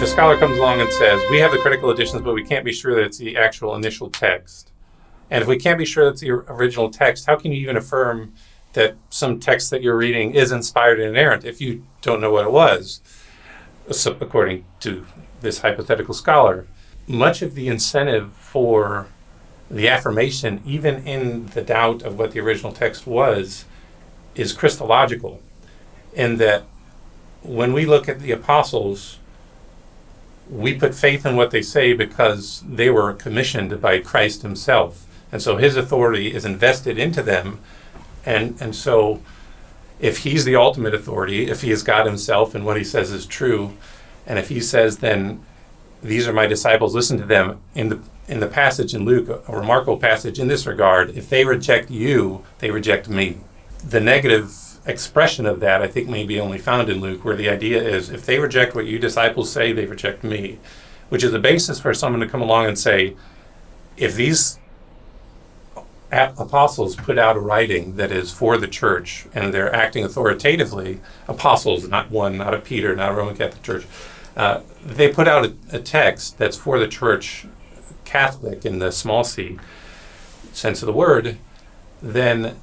scholar comes along and says, we have the critical editions, but we can't be sure that it's the actual initial text. And if we can't be sure that's the original text, how can you even affirm that some text that you're reading is inspired and inerrant if you don't know what it was, according to this hypothetical scholar? Much of the incentive for the affirmation, even in the doubt of what the original text was, is Christological, in that when we look at the apostles, we put faith in what they say because they were commissioned by Christ himself. And so his authority is invested into them. And so if he's the ultimate authority, if he is God himself and what he says is true, and if he says, then these are my disciples, listen to them, in the passage in Luke, a remarkable passage in this regard, if they reject you, they reject me. The negative expression of that, I think, may be only found in Luke, where the idea is, if they reject what you disciples say, they reject me, which is the basis for someone to come along and say, if these apostles put out a writing that is for the church and they're acting authoritatively, apostles, not a Peter, not a Roman Catholic Church, they put out a text that's for the church Catholic in the small c sense of the word, then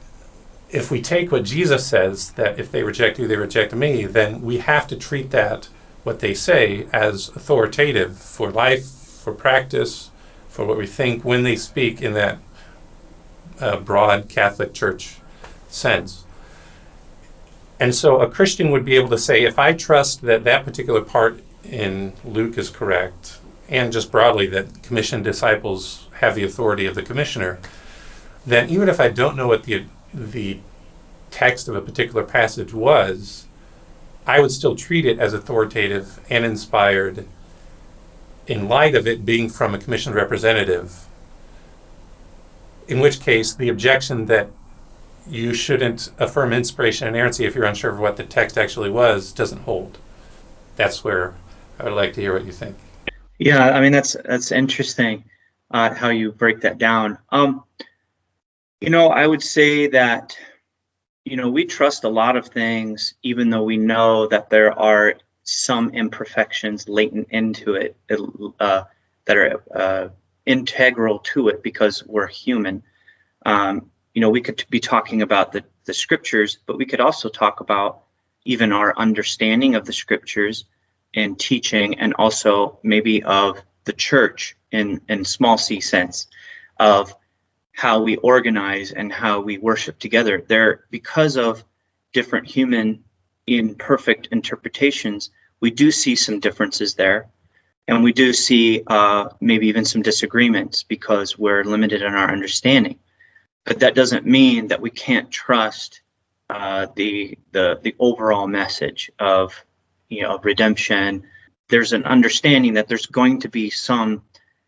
if we take what Jesus says, that if they reject you, they reject me, then we have to treat that, what they say, as authoritative for life, for practice, for what we think when they speak in that broad Catholic Church sense. And so a Christian would be able to say, if I trust that that particular part in Luke is correct, and just broadly that commissioned disciples have the authority of the commissioner, then even if I don't know what the text of a particular passage was, I would still treat it as authoritative and inspired in light of it being from a commissioned representative, in which case the objection that you shouldn't affirm inspiration and inerrancy if you're unsure of what the text actually was doesn't hold. That's where I would like to hear what you think. Yeah, I mean, that's interesting how you break that down. I would say that, we trust a lot of things, even though we know that there are some imperfections latent into it that are integral to it because we're human. We could be talking about the scriptures, but we could also talk about even our understanding of the scriptures and teaching, and also maybe of the church in small c sense, of how we organize and how we worship together. Because of different human imperfect interpretations, we do see some differences there. And we do see maybe even some disagreements because we're limited in our understanding. But that doesn't mean that we can't trust the overall message of redemption. There's an understanding that there's going to be some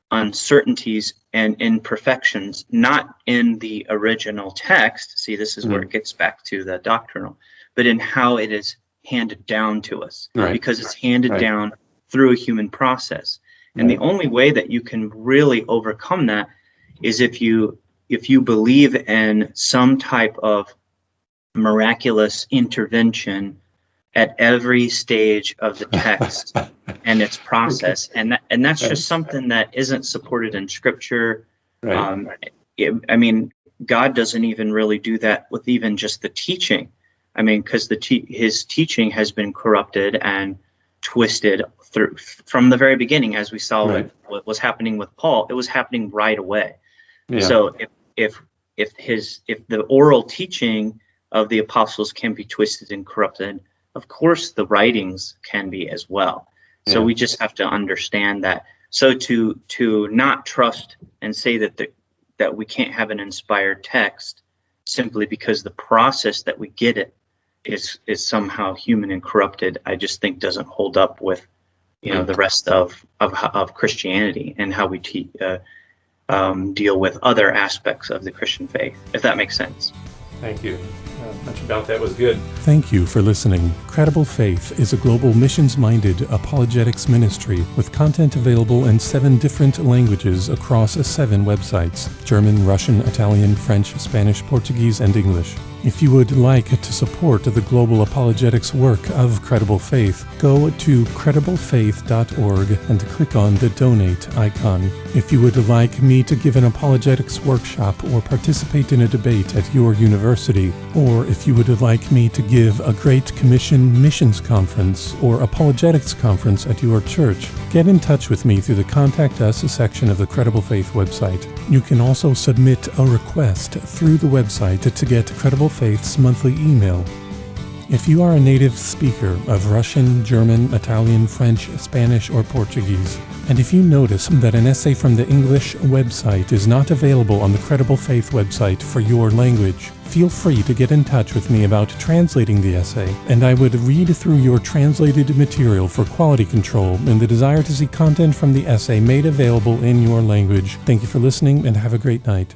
uncertainties and imperfections, not in the original text. See, this is where it gets back to the doctrinal, but in how it is handed down to us, right? Because it's handed down through a human process. And the only way that you can really overcome that is if you believe in some type of miraculous intervention at every stage of the text and its process. And that's just something that isn't supported in scripture. Right. God doesn't even really do that with even just the teaching. Because his teaching has been corrupted and twisted from the very beginning, as we saw what was happening with Paul. It was happening right away. Yeah. So if the oral teaching of the apostles can be twisted and corrupted, of course the writings can be as well. So we just have to understand that. So to not trust and say that we can't have an inspired text simply because the process that we get it is somehow human and corrupted, I just think doesn't hold up with the rest of Christianity and how we deal with other aspects of the Christian faith, if that makes sense. Thank you. Much about that was good. Thank you for listening. Credible Faith is a global missions-minded apologetics ministry with content available in 7 different languages across 7 websites: German, Russian, Italian, French, Spanish, Portuguese, and English. If you would like to support the global apologetics work of Credible Faith, go to crediblefaith.org and click on the donate icon. If you would like me to give an apologetics workshop or participate in a debate at your university, or if you would like me to give a Great Commission missions conference or apologetics conference at your church, get in touch with me through the Contact Us section of the Credible Faith website. You can also submit a request through the website to get Credible Faith's monthly email. If you are a native speaker of Russian, German, Italian, French, Spanish, or Portuguese, and if you notice that an essay from the English website is not available on the Credible Faith website for your language, feel free to get in touch with me about translating the essay, and I would read through your translated material for quality control and the desire to see content from the essay made available in your language. Thank you for listening, and have a great night.